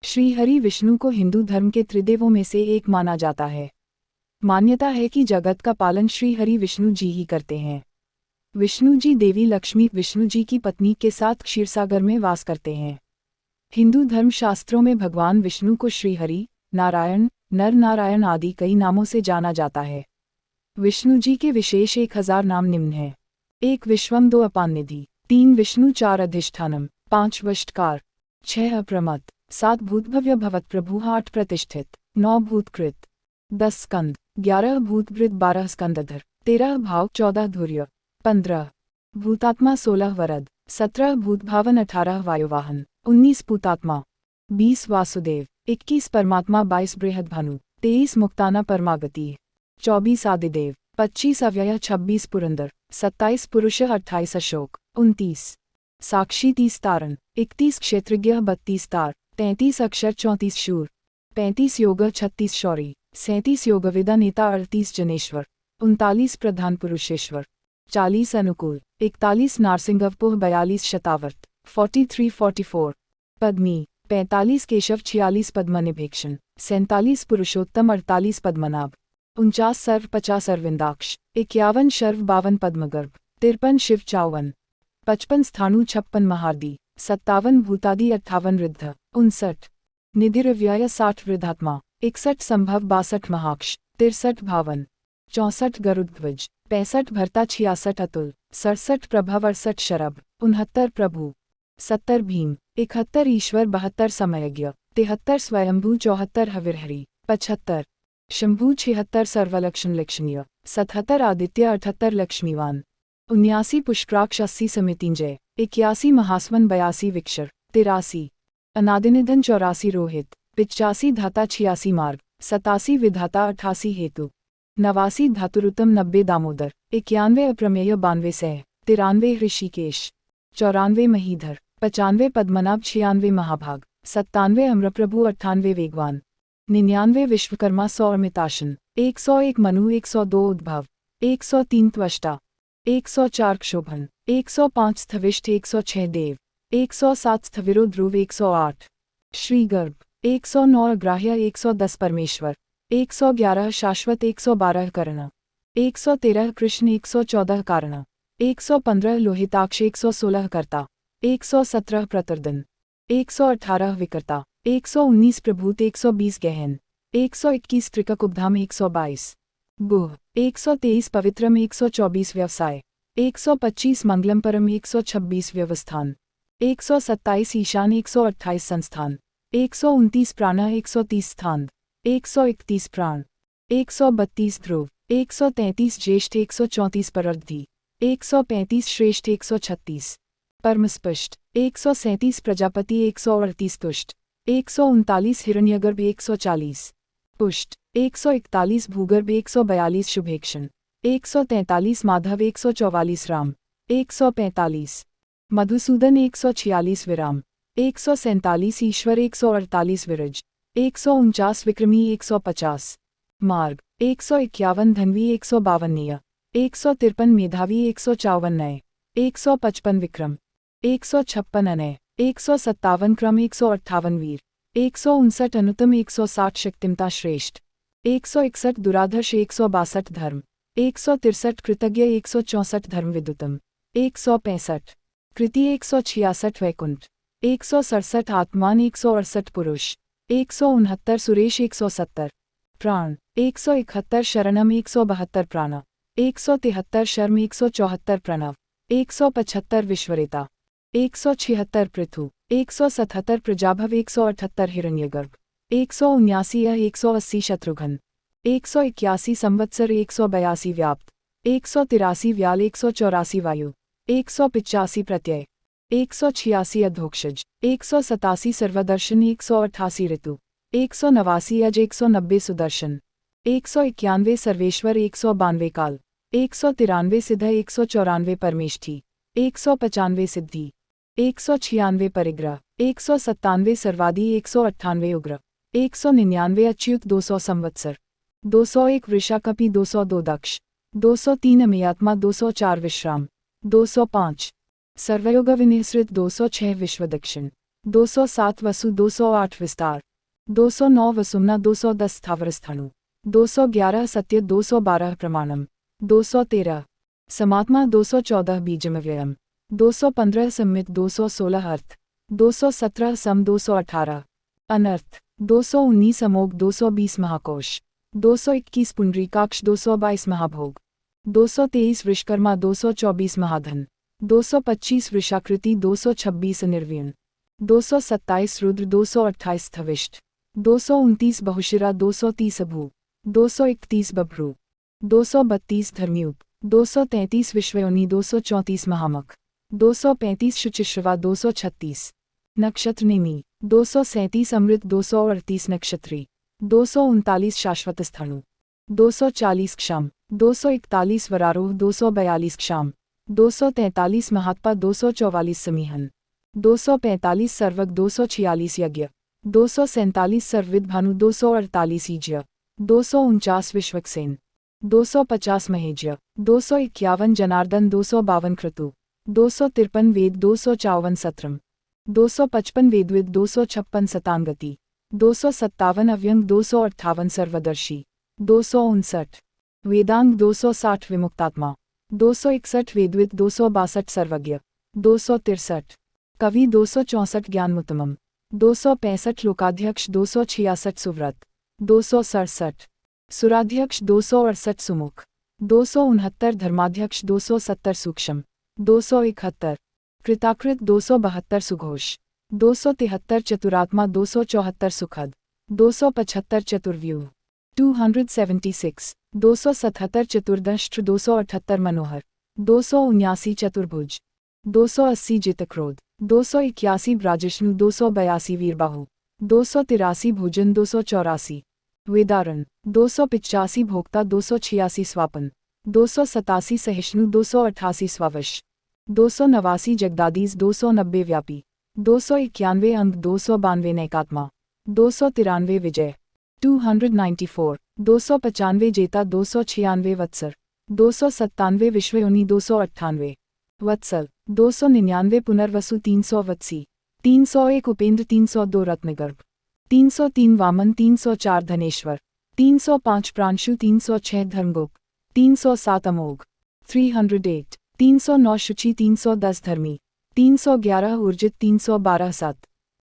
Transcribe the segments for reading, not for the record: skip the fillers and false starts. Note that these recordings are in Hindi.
श्रीहरि विष्णु को हिंदू धर्म के त्रिदेवों में से एक माना जाता है। मान्यता है कि जगत का पालन श्रीहरि विष्णु जी ही करते हैं। विष्णु जी देवी लक्ष्मी विष्णु जी की पत्नी के साथ क्षीरसागर में वास करते हैं। हिंदू धर्म शास्त्रों में भगवान विष्णु को श्रीहरि, नारायण, नर नारायण आदि कई नामों से जाना जाता है। विष्णु जी के विशेष 1000 नाम निम्न हैं। 1 विश्वम, 2 अपानिधि, 3 विष्णु, 4 अधिष्ठानम, 5 वष्टकार, 6 अप्रमत, 7 भूतभव्य भवत प्रभु, 8 प्रतिष्ठित, 9 भूतकृत, 10 स्कंद, 11 भूतभृत, 12 स्कंदधर, 13 भाव, 14 धुर्य, 15 भूतात्मा, 16 वरद, 17 भूतभावन, 18 वायुवाहन, 19 भूतात्मा, 20 वासुदेव, 21 परमात्मा, 22 बृहद्भानु, 23 मुक्ताना परमागति, 24 आदिदेव, 25 अव्यय, 26 पुरंदर, 27 पुरुष, 28 अशोक, 29 साक्षी, 30 तारण, 31 क्षेत्रज्ञ, 32 तार, 33 अक्षर, 34 शूर, 35 योग, 36 शौरी, 37 योगवेदा नेता, 38 जनेश्वर, 39 प्रधान पुरुषेश्वर, 40 अनुकूल, 41 नारसिंगवपुह, 42 शतावर्त, 43-44 पद्मी, 45 केशव, 46 पद्मनिभेक्षण, 47 पुरुषोत्तम, 48 पद्मनाभ, 49 सर्व, 50 अरविंदाक्ष, 51 शर्व, 52 पद्मगर्भ, 53 शिव, 54 55 स्थाणु, 56 महारदी, 57 भूतादि, 58 रिद्ध, 59 निधिरव्यय, 60 वृद्धात्मा, 61 संभव, 62 महाक्ष, 63 भावन, 64 गरुड़ध्वज, 65 भरता, 66 अतुल, 67 प्रभव, 68 शरभ, 69 प्रभु, 70 भीम, 71 ईश्वर, 72 समयज्ञ, 73 स्वयंभू, 74 हविर्हरि, 75 शंभु, 76 सर्वलक्षण लक्षणीय, 77 आदित्य, 78 लक्ष्मीवान, 79 पुष्कराक्ष, 80 समितिंजय, 81 महास्वन, 82 विक्षर, 83 अनादिनिधन, 84 रोहित, 85 धाता, 86 मार्ग, 87 विधाता, 88 हेतु, 89 धातुरुतम, 90 दामोदर, 91 अप्रमेय, 92 सह, 93 ऋषिकेश, 94 महीधर, 95 पद्मनाभ, 96 महाभाग, 97 अम्रप्रभु, 98 वेगवान, 99 विश्वकर्मा, 100 अमिताशन, 101 मनु, 102 उद्भव, 103 त्वष्टा, 104 क्षोभन, 105 स्थविष्ठ, 106 देव, 107 स्थविरो ध्रुव, 108 श्रीगर्भ, 109 अग्राह्य, 110 परमेश्वर, 111 शाश्वत, 112 कर्ण, 113 कृष्ण, 114 कारण, 115 लोहिताक्ष, 116 कर्ता, 117 प्रतर्दन, 118 विकर्ता, 119 प्रभूत, 120 गहन, 121 त्रिककुब्धाम, 122 गुह, 123 पवित्रम, 124 व्यवसाय, 125 मंगलम परम, 126 व्यवस्थान, 127 ईशान, 128 संस्थान, 129 प्राणा, 130 स्थान, 131 प्राण, 132 ध्रुव, 133 ज्येष्ठ, 134 परर्धी, 135 श्रेष्ठ, 136 परमस्पष्ट, 137 प्रजापति, 138 तुष्ट, 139 हिरण्यगर्भ, 140 पुष्ट, 141 भूगर्भ, 142 शुभेक्षण, 143 माधव, 144 राम, 145 मधुसूदन, 146 विराम, 147 ईश्वर, 148 विरज, 149 विक्रमी, 150 मार्ग, 151 धन्वी, 152 निय, 153 मेधावी, 154 नय, 155 विक्रम, 156 अनय, 157 क्रम, 158 वीर, 159 अनुतम, 160 शक्तिमता श्रेष्ठ, 161 दुराधर्ष, 162 धर्म, 163 कृतज्ञ, 164 धर्म विदुतम, 165 कृति, 166 वैकुंठ, 167 आत्मान, 168 पुरुष, 169 सुरेश, 170 प्राण, 171 शरणम, 172 प्राण, 173 शर्म, 174 प्रणव, 175 विश्वरेता, 176 पृथु, 177 प्रजाभव, 178 हिरण्यगर्भ, 179 180 शत्रुघ्न, 181 संवत्सर, 182 व्याप्त, 183 व्याल, 184 वायु, 185 प्रत्यय, 186 अधोक्षज, 187 सर्वदर्शन, 188 ऋतु, 189 अज, 190 सुदर्शन, 191 सर्वेश्वर, 192 काल, 193 सिद्ध, 194 परमेष्ठी, 195 सिद्धि, 196 परिग्रह, 197 सर्वादि, 198 उग्र, 199 अच्युत, 200 संवत्सर, 201 वृषाकपि, 202 दक्ष, 203 अमियात्मा, 204 विश्राम, 205 सर्वयोग विनिसृत, 206 विश्वदक्षिण, 207 वसु 208 विस्तार, 209 वसुमना 210 स्थावरस्थाणु, 211 सत्य 212 प्रमाणम, 213 समात्मा 214 बीजमव्ययम, 215 संमित 216 अर्थ, 217 सम 218 अनर्थ, 219 अमोघ 220 महाकोश, 221 पुंडरीकाक्ष 222 महाभोग, 223 विश्वकर्मा 224 महाधन, 225 वृषाकृति 226 निर्व्यण, 227 रुद्र 228 स्थविष्ट, 229 बहुशिरा 230 अभू, 231 बभ्रू, 232 धर्मयुग, 233 विश्वयोनि 234 महामख, 235 शुचिश्रवा 236 नक्षत्र नेमी, 237 अमृत 238 नक्षत्री, 239 शाश्वत स्थाणु, 240 क्षम, 241 वरारोह 242 क्षाम, 243 महात्पा 244 समीहन, 245 सर्वक 246 यज्ञ, 247 सर्वविद भानु 248 ईज्य, 249 विश्वक्सेन, 250 महेज्य, 251 जनार्दन 252 क्रतु, 253 वेद 254 सत्रम, 255 वेदविद 256 सतांगति, 257 अव्यंग 258 सर्वदर्शी, 259 वेदांग 260 विमुक्तात्मा, 261 वेदविद 262 सर्वज्ञ, 263 कवि 264 ज्ञानमुत्तमम, 265 लोकाध्यक्ष 266 सुव्रत, 267 सुराध्यक्ष 268 सुमुख, 269 धर्माध्यक्ष 270 सूक्ष्म, 271 कृताकृत 272 सुघोष, 273 चतुरात्मा 274 सुखद, 275 चतुर्व्यूह, 276 277 चतुर्दष्ट्र 278 मनोहर, 279 चतुर्भुज, 280 जितक्रोध, 281 ब्राजिष्णु 282 वीरबाहु, 283 भोजन 284 वेदारण, 285 भोक्ता 286 स्वापन, 287 सहिष्णु 288 स्वावश, 289 जगदादीस 290 व्यापी, 291 अंग 292 नैकात्मा, 293 विजय, 294 295 जेता 296 वत्सर, 297 विश्वयोनि 298 वत्सल, 299 पुनर्वसु 300 वत्सी, 301 उपेंद्र 302 रत्नगर्भ, 303 वामन 304 धनेश्वर, 305 प्रांशु 306 धर्मगुप्त, 307 अमोघ, 308 309 शुचि 310 धर्मी, 311 ऊर्जित 312 सत,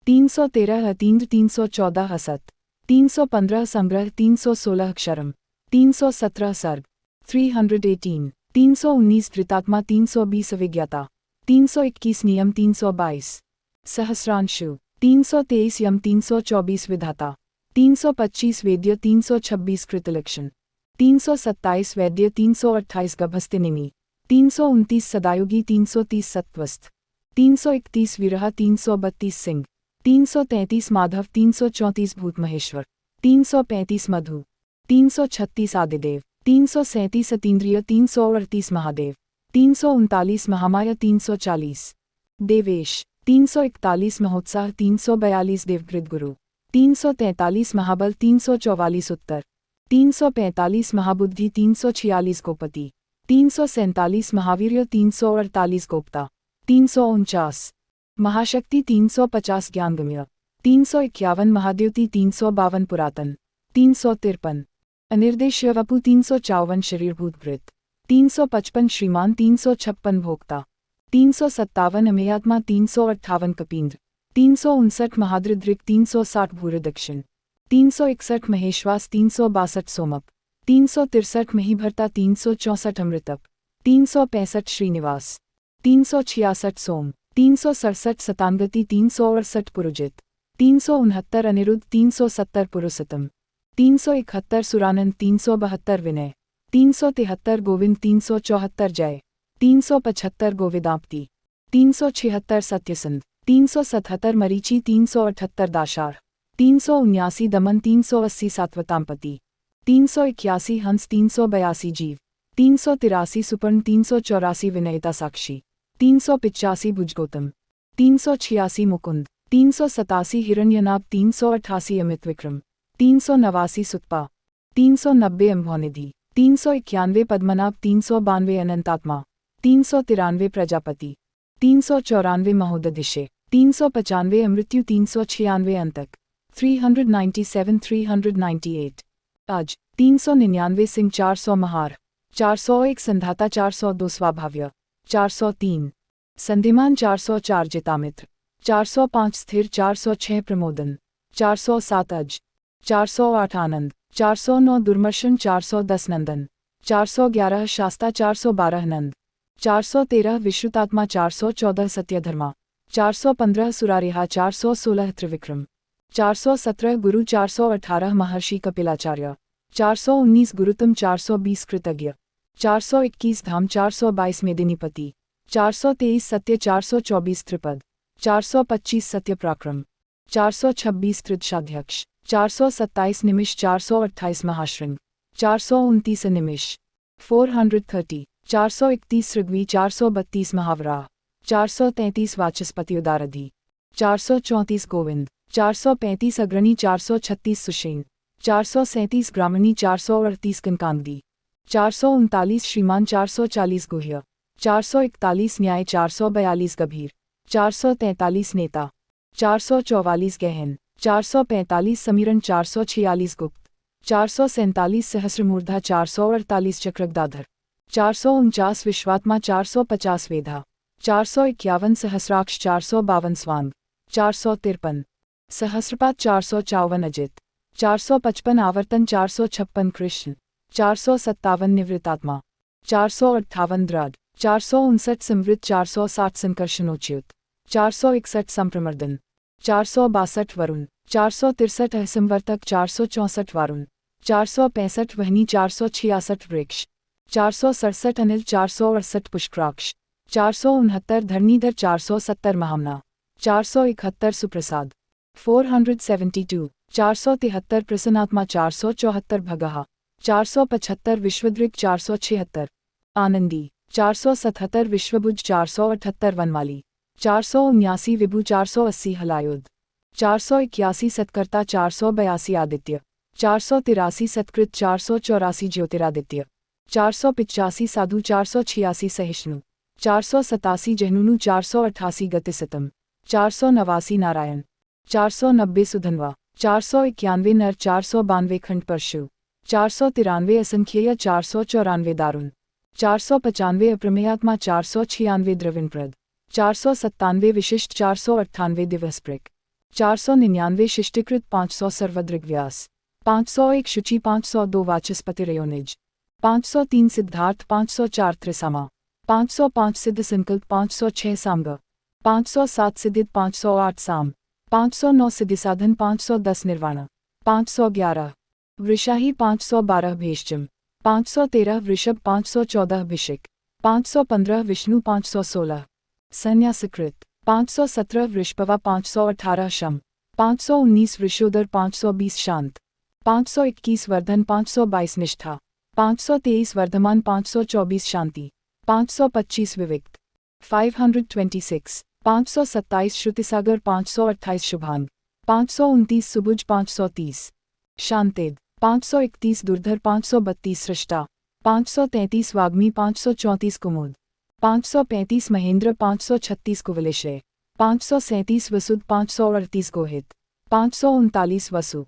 313 अतीन्द्र 314 असत, 315 संग्रह 316 अक्षरम, 317 सर्ग, 318 319 धृतात्मा 320 विज्ञाता, 321 नियम 322 सहस्रांशु, 323 यम 324 विधाता, 325 वेद्य 326 कृतलक्षण, 327 वैद्य 328 गभस्तिनिमि, 329 सदायुगी 330 सत्वस्थ, 331 विरह 332 सिंह, 333 माधव 334 भूत महेश्वर, 335 मधु, 336 आदिदेव, 337 अतीन्द्रिय 338 महादेव, 339 महामाया 340 देवेश, 341 महोत्साह 342 देवकृत गुरु, 343 महाबल 344 उत्तर, 345 महाबुद्धि 346 गोपति, 347 महावीर्य 348 गोप्ता, 349 महाशक्ति 350 ज्ञानगम्य, 351 महाद्युति 352 पुरातन, 353 अनिर्देश्य वपु 354 शरीरभूतभृत, 355 श्रीमान 356 भोक्ता, 357 अमेयात्मा 358 कपींद्र, 359 महाद्रिद्रिक 360 भूरदक्षिण, 361 महेश्वास 362 सोमप, 363 महीभर्ता 364 अमृतप, 365 श्रीनिवास, 366 सोम, 367 सतांगति 368 पुरुजित, 369 अनिरुद्ध 370 पुरुषोत्तम, 371 सुरानंद 372 विनय, 373 गोविंद 374 जय, 375 गोविदाप्ति, 376 सत्यसंध, 377 मरीचि 378 दाशार, 379 दमन 380 सात्वतांपति, 381 हंस 382 जीव, 383 सुपर्ण 384 विनयता साक्षी, 385 भुजगौतम, 386 मुकुंद, 387 हिरण्यनाभ 388 अमित विक्रम, 389 सुतपा, 390 अम्भोनिधि, 391 पद्मनाभ 392 अनंतात्मा, 393 प्रजापति, 394 महोदधिशे, 395 अमृत्यु 396 अंतक 397 398 अज 399 सिंह 400 महार 401 संधाता 402 स्वाभाव्य 403 संधिमान 404 जितामित्र 405 स्थिर 406 प्रमोदन 407 अज 408 आनंद 409 दुर्मर्शन 410 नंदन 411 शास्ता 412 नंद 413 विश्रुतात्मा 414 सत्यधर्मा 415 सुरारिहा 416 त्रिविक्रम 417 गुरु 418 महर्षि कपिलाचार्य 419 गुरुतम 420 कृतज्ञ 421 धाम 422 मेदिनीपति 423 सत्य 424 त्रिपद 425 सत्य पराक्रम 426 त्रिदशाध्यक्ष 427 निमिष 428 महाश्रृंग 429 निमिष 430 431 ऋग्वी 432 महावरा 433 वाचस्पति उदारधि 434 गोविंद 435 अग्रणी 436 सुषेण 437 ग्रामणी 438 कनकांगी 439 श्रीमान 440 गुह्य 441 न्याय 442 गंभीर 443 नेता 444 गहन 445 समीरण 446 गुप्त 447 सहस्रमूर्धा 448 चक्रगदाधर 449 विश्वात्मा 450 वेधा 451 सहस्राक्ष 452 स्वांग 453 सहस्रपात 454 अजित 455 आवर्तन 456 कृष्ण 457 निवृत्तात्मा 458 द्रढ़ 459 समृद्ध 460 संकर्षणोच्युत 461 संप्रमर्दन 462 वरुण 463 असंवर्तक 464 वारुण 465 वहनी 466 वृक्ष 467 अनिल 468 पुष्कराक्ष 469 धरणीधर 470 महामना 471 सुप्रसाद 472 473 प्रसन्नात्मा 474 भगहा 475 विश्वदृक् 476 आनंदी 477 विश्वभुज 478 वनमाली 479 विभु 480 हलायुध 481 सत्कर्ता 482 आदित्य 483 सत्कृत 484 ज्योतिरादित्य 485 साधु 486 सहिष्णु 487 जहनुनु 488 गतिसतम 489 नारायण 490 सुधनवा 491 नर 492 खंड परशु 493 असंख्येय 494 दारुण 495 अप्रमेयात्मा 496 द्रविणप्रद 497 विशिष्ट 498 दिवसप्रिक 499 शिष्टीकृत 500 सर्वदृग्व्यास 501 शुचि 502 वाचस्पतिरयोनिज 503 सिद्धार्थ 504 त्रिसमा 505 सिद्ध संकल्प 506 सामग 507 सिद्धित 508 साम 509 सिद्धिसाधन 510 निर्वाण 511 वृषाही 512 भेषजम 513 वृषभ 514 भिषिक 515 विष्णु 516 संन्यासकृत 517 वृषभवा 518 शम 519 वृषोदर 520 शांत 521 वर्धन 522 निष्ठा 523 वर्धमान 524 शांति 525 विविक्त 526 527 श्रुतिसागर 528 शुभांग 529 सुबुज 530 शांतेद 531 दुर्धर 532 सृष्टा 533 वाग्मी 534 कुमुद 535 महेंद्र 536 कुवलेशय 537 वसुद 538 गोहित 539 वसु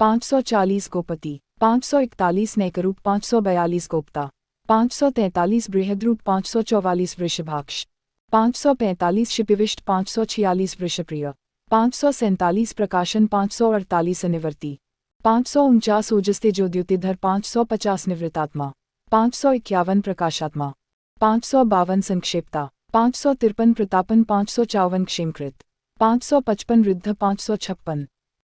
540 गोपति 541 नैकरूप 542 गोप्ता 543 बृहद्रूप 544 वृषभाक्ष 545 शिपिविष्ट 546 वृषप्रिय 547 प्रकाशन 548 अनिवर्ती 549 ओजस्ते ज्योद्युतिधर 550 निवृत्तात्मा 551 प्रकाशात्मा 552 संक्षेपता 553 प्रतापन 554 क्षेमकृत 555 रुद्ध 556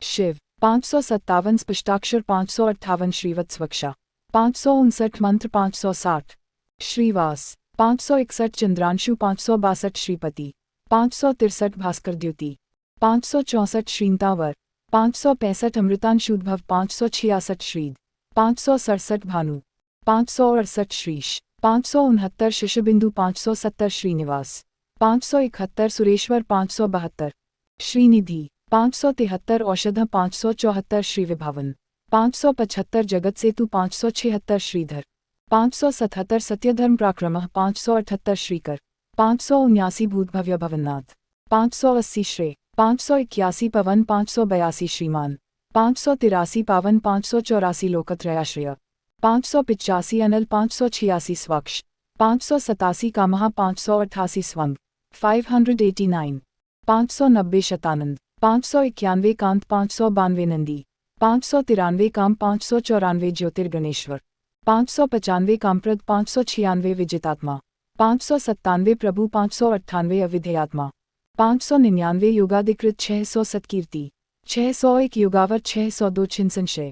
शिव 557 स्पष्टाक्षर 558 श्रीवत्सवक्षा 559 मंत्र 560 श्रीवास 561 चंद्रांशु 562 श्रीपति 563 भास्कर द्युति 564 श्रींतावर 565 अमृतांशुद्भव 566 श्रीद 567 भानु 568 श्रीश 569 शिशुबिंदु 570 श्रीनिवास 571 सुरेश्वर 572 श्रीनिधि 573 औषध 574 श्रीविभावन 575 जगत सेतु 576 श्रीधर 577 सत्यधर्म पराक्रम 578 श्रीकर 579 भूतभव्य भवन्नाथ 580 श्रेय, 581 पवन, 582 श्रीमान, 583 पावन, 584 लोकत्रयाश्रय, 585 अनल, 586 स्वक्ष, 587 कामहा, 588 स्वंग, 589, 590 शतानंद, 591 कांत, 592 नंदी, 593 काम, 594 ज्योतिर्गणेश्वर, 595 कामप्रद, 596 विजितात्मा, 597 प्रभु, 598 अविधेयात्मा, 599 युगाधिकृत, 600 सत्कीर्ति, 601 युगावर, 602 छिंसंशय,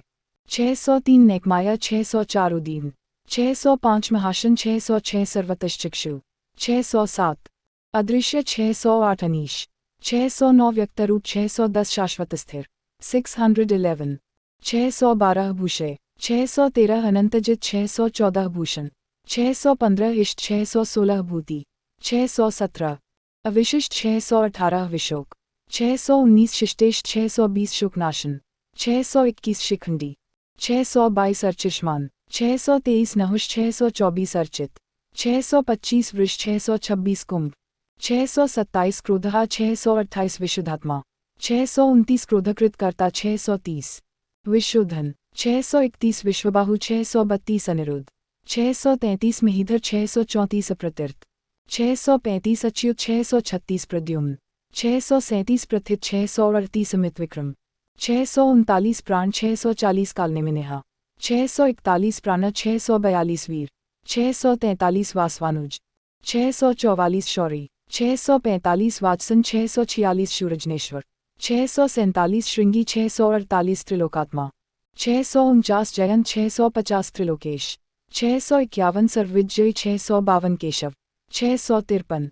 603 नेकमाया, 604 उदीन, 605 महाशन, 606 सर्वतश्चक्षु, 607 अदृश्य, 608 अनीश, 609 व्यक्तरूप, 610 शाश्वत स्थिर, 611 612 भूषय, 613 अनंतजित, 614 भूषण, 615 इष्ट, 616 भूति, 617 अविशिष्ट, 618 विशोक, 619 शिष्टेश, 620 शुकनाशन, 621 शिखंडी, 622 अर्चिष्मान, 623 नहुष, 624 अर्चित, 625 वृष, 626 कुंभ, 627 क्रोधहा, 628 विशुद्धात्मा, 629 क्रोधकृत कर्ता, 630 विशुद्धन, 631 विश्वबाहु, 632 अनिरुद्ध, 633 महीधर, 634 अप्रतीर्थ, 635 अच्युत, 636 प्रद्युम्न, 637 प्रथित, 638 अमित विक्रम, 639 प्राण, 640 कालनेमिनेहा, 641 प्राण, 642 वीर, 643 वासवानुज, 644 शौरी, 645 वात्सन, 646 शूरजनेश्वर, 647 श्रृंगी, 648 त्रिलोकात्मा, 649 जयंत, 650 त्रिलोकेश, 651 सर्वविजय, 652 केशव, 653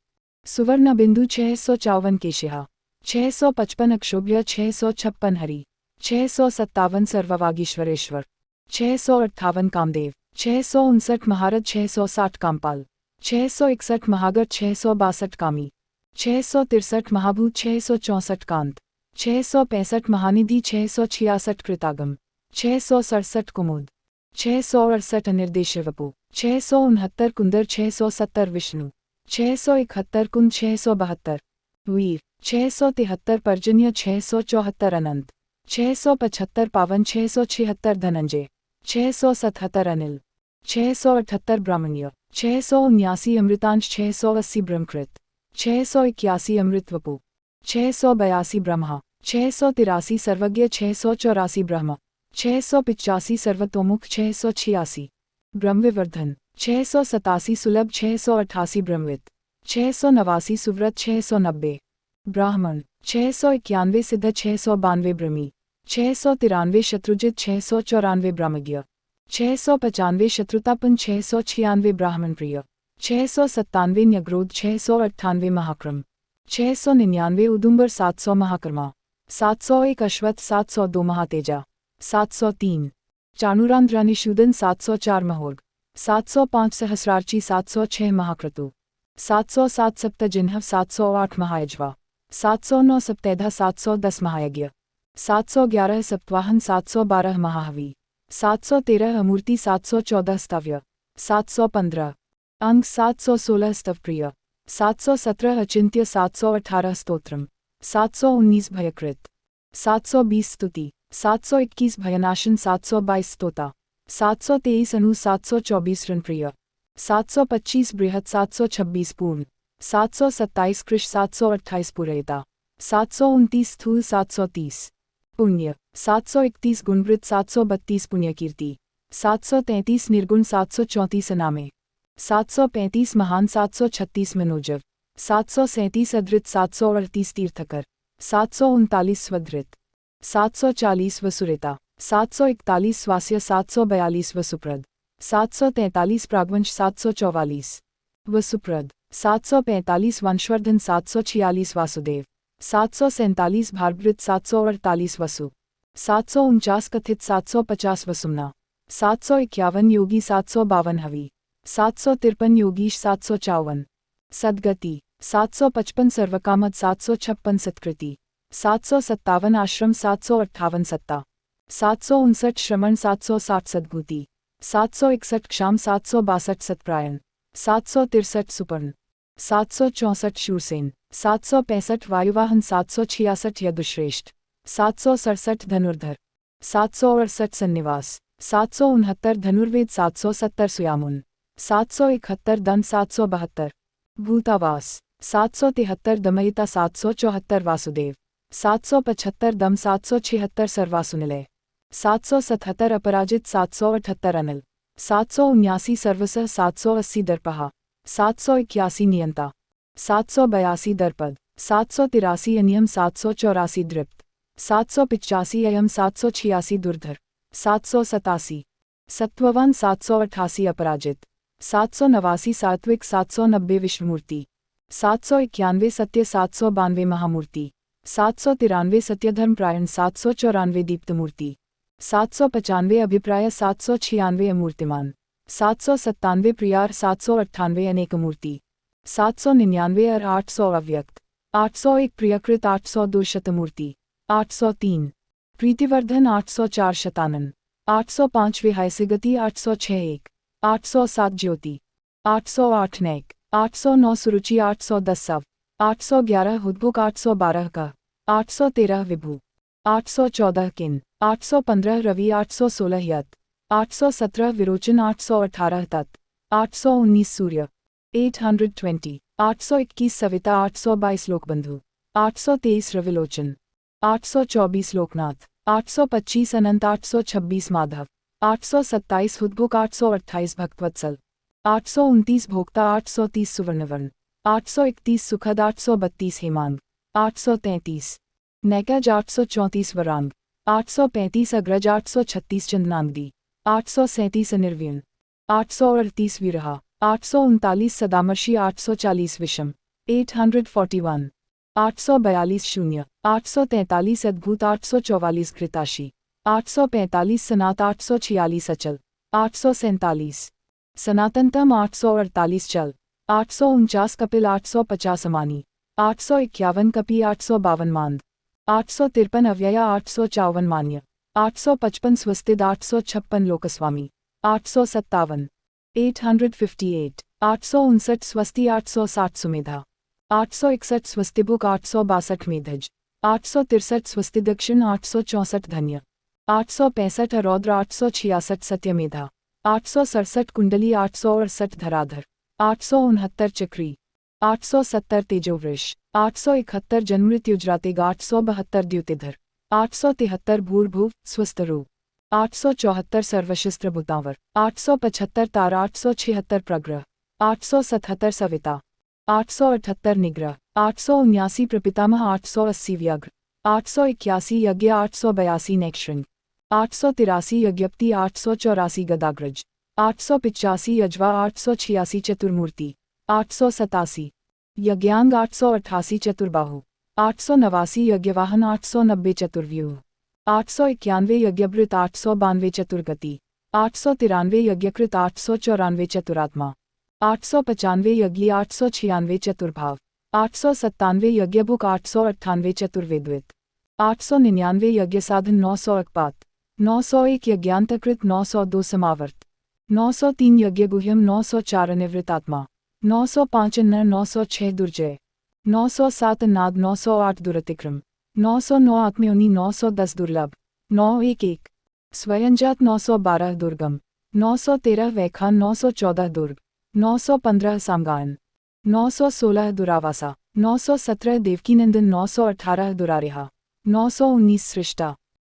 सुवर्ण बिंदु, 654 केशिहा, 655 अक्षोभ्य, 656 हरि, 657 सर्ववागीश्वरेश्वर, 658 कामदेव, 659 महारथ, 660 कामपाल, 661 महागढ़, 662 कामी, 663 महाभूत, 664 कांत, 665 महानिधि, 666 कृतागम, 667 कुमुद, 668 अनिर्देश्य वपु, 669 कुंदर, 670 विष्णु, 671 कुंद, 672 वीर, 673 पर्जन्य, 674 अनंत, 675 पावन, 676 धनंजय, 677 अनिल, 678 ब्राह्मण्य, 679 अमृतांश, 680 ब्रह्मकृत, 681 अमृत वपु, 682 ब्रह्मा, 683 सर्वज्ञ, 684 ब्रह्म, 685 सर्वतोमुख, 686 ब्रह्मविवर्धन, 687 सुलभ, 688 ब्रह्मविद, 689 सुव्रत, 690 ब्राह्मण, 691 सिद्ध, 692 ब्रह्मी, 693 शत्रुजित, 694 ब्रह्मज्ञ, 695 शत्रुतापन, 696 ब्राह्मण प्रिय, 697 न्यग्रोध, 698 महाक्रम, 699 उदुम्बर, 700 महाकर्मा, 701 अश्वत्थ, 702 महातेजा, 703 चाणुरांध्रानिशूदन, 704 महोर्ग, 705 सहस्रार्ची, 706 महाक्रतु, 707 सप्तजिह्न, 708 महायज्वा, 709 सप्तैधा, 710 महायज्ञ, 711 सप्तवाहन, 712 महाहवी, 713 अमूर्ति, 714 स्तव्य, 715 अंग, 716 स्तवप्रिय, 717 अचिंत्य, 718 स्तोत्रम, 719 भयकृत, 720 स्तुति, 721 भयनाशन, 722 स्तोता, 723 अनु, 724 रणप्रिय, 725 बृहत, 726 पूर्ण, 727 कृश, 728 पुरयता, 729 स्थूल, 730 पुण्य, 731 गुणवृत्त, 732 पुण्यकीर्ति, 733 निर्गुण, 734 अनामे, 735 महान, 736 मनोजव, 737 अधृत, 738 तीर्थकर, 739 स्वधृत, 740 वसुरेता, 741 स्वास्य, 742 वसुप्रद, 743 प्रागवंश, 744 वसुप्रद, 745 वंशवर्धन, 746 वासुदेव, 747 भारभृत, 748 वसु, 749 कथित, 750 वसुमना, 751 योगी, 752 हवि, 753 योगीश, 754 सद्गति, 755 सर्वकामद, 756 सत्कृति, 757 आश्रम, 758 सत्ता, 759 श्रमण, 760 सद्भूति, 761 क्षाम, 762 सत्प्रायण, 763 सुपर्ण, 764 शूरसेन, 765 वायुवाहन, 766 यदुश्रेष्ठ, 767 धनुर्धर, 768 सन्निवास, 769 धनुर्वेद, 770 सुयामुन, 771 दंड, 772 भूतावास, 773 दमयिता, 774 वासुदेव, 775 दम, 776 सर्वासुनिलय, 777 अपराजित, 778 अनिल, 779 सर्वसह, 780 दर्पहा, 781 नियंता, 782 दर्पद, 783 अनियम, 784 दृप्त, 785 अयम, 786 दुर्धर, 787 सत्ववान, 788 अपराजित, 789 सात्विक, 790 विष्णुमूर्ति, 791 सत्य, 792 महामूर्ति, 793 सत्यधर्मप्रायण, 794 दीप्तमूर्ति, 795 अभिप्राय, 796 अमूर्तिमान, 797 प्रियार, 798 अनेकमूर्ति, 799 और 800 अव्यक्त, 801 प्रियकृत, 802 शतमूर्ति, 803 प्रीतिवर्धन, 804 शतानन, 805 विहायसिगति, 806 एक, 807 ज्योति, 808 नैक, 809 सुरुचि, 810 सव, 811 हुद्बुक, 812 का, 813 विभु, 814 किन, 815 रवि, 816 यत, 817 विरोचन, 818 तत्, 819 सूर्य, 820, 821 सविता, 822 लोकबंधु, 823 रविलोचन, 824 लोकनाथ, 825 अनंत, 826 माधव, 827 हुद्बुक, 828 भक्तवत्सल, 829 भोक्ता, 830 सुवर्णवर्ण, 831 सुखद, 832 हेमांग, 833 नैकज, 834 वरांग, 835 अग्रज, 836 चंदनांगदी, 837 अनिर्व्यन, 838 विरहा, 839 सदामर्षि, 840 विषम, 841 842 शून्य, 843 अद्भुत, 844 घृताशी, 845 सनात, 846 अचल, 847 सनातनतम, 848 चल, 849 कपिल, 850 अमानी, 851 कपि, 852 मांद, 853 अव्यया, 854 मान्य, 855 स्वस्तिद, 856 लोकस्वामी, 857 858 859 स्वस्ति, 860 सुमेधा, 861 स्वस्तिबुक, 862 मेधज, 863 स्वस्ति दक्षिण, 864 धन्य, 865 रौद्र, 866 सत्यमेधा, 867 कुंडली, 868 धराधर, 869 चक्री, 870 तेजोवृष, 871 जन्मृत्युजरातेग, 872 द्युतिधर, 873 भूर्भुव स्वस्थरू, 874 सर्वशस्त्र भूतावर, 875 तारा, 876 प्रग्रह, 877 सविता, 878 निग्रह, 879 प्रपितामह, 880 व्याघ्र, 881 यज्ञ, 882 नैक्षृंग, 883 यज्ञप्ति, 884 गदाग्रज, 885 यज्वा, 886 चतुर्मूर्ति, 887 यज्ञांग, 888 चतुर्बाहु, 889 यज्ञवाहन, 890 चतुर्व्यूह, 891 यज्ञभृत, 892 चतुर्गति, 893 यज्ञकृत, 894 चतुरात्मा, 895 यज्ञी, 896 चतुर्भाव, 897 यज्ञभुक, 898 चतुर्वेद्वित, 899 यज्ञ साधन, 900 अकपात, 901 यज्ञांतकृत, 902 समावर्त, 903 यज्ञ गुह्यम, 904 अनिवृतात्मा, 905 अन्नर, 906 दुर्जय, 907 नाद, 908 दुरतिक्रम, 909 आत्मयोनि, 910 दुर्लभ, 911 स्वयंजात, 912 दुर्गम, 913 वैखान, 914 दुर्ग, 915 सामगान, 916 दुरावासा, 917 देवकीनंदन, 918 दुरारिहा, 919 सृष्टा,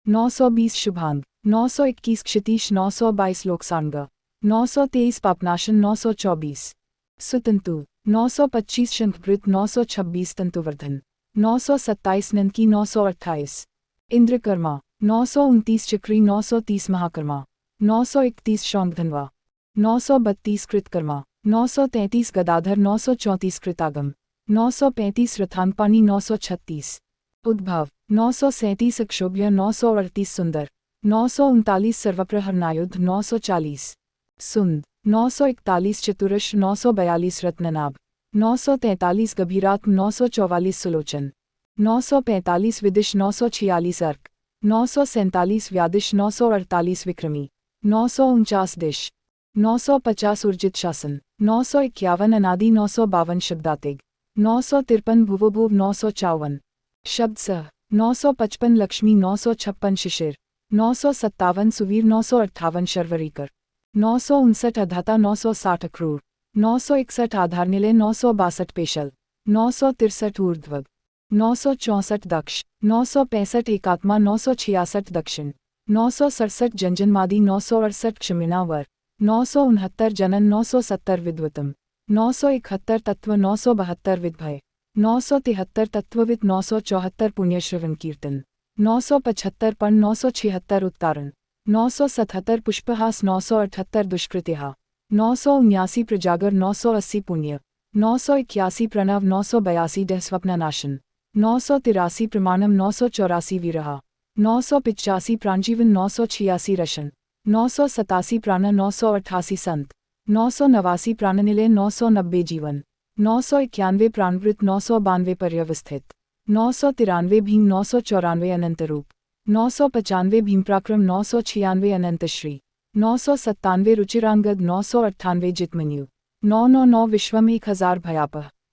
920 शुभांग, 921 क्षितीश, 922 लोकसांग, 923 पापनाशन, 924 सुतंतु, 925 शंखभृत, 926 तंतुवर्धन, 927 नंदकी, 928 इंद्रकर्मा, 929 चक्री, 930 महाकर्मा, 931 शौंगधनवा, 932 कृतकर्मा, 933 गदाधर, 934 कृतागम, 935 रथांगपानी, 936 उद्भव, 937 अक्षोभ्य, 938 सुंदर, 939 सर्वप्रहरनायुध, 940 सुंद, 941 चतुरश, 942 रत्ननाभ, 943 गभीरात्म, 944 सुलोचन, 945 विदिश, 946 अर्क, 947 व्यादिश, 948 विक्रमी, 949 दिश, 950 ऊर्जित शासन, 951 अनादि 952 शब्दातिग, 953 भुवभुव 954 शब्द सह, 955 लक्ष्मी 956 शिशिर, 957 सुवीर 958 शर्वरीकर, 959 अधाता 960 अक्रूर, 961 आधारनिलय 962 पेशल, 963 ऊर्ध्वग, 964 दक्ष, 965 एकात्मा 966 दक्षिण, 967 जंजनमादि 968 क्षमिणावर, 969 जनन 970 विद्वतम, 971 तत्व 972 विद्भय, 973 तत्वविद 974 पुण्यश्रवण कीर्तन, 975 पण 976 उत्तारण, 977 पुष्पहास 978 दुष्कृतिहा, 979 प्रजागर 980 पुण्य, 981 प्रणव 982 डह स्वप्ननाशन, 983 प्रमाणम 984 विरहा, 985 प्राणजीवन 986 रशन, 987 प्राण 988 संत, 989 प्राणनिलय 990 जीवन, 991 प्राणवृत 992 पर्यवस्थित, 993 भीम 994 अनंतरूप, 995 भीमप्राक्रम 996 अनंतश्री, 997 रुचिरांगद 998 जितमन्यु, 999 विश्वम 1000 भयापह।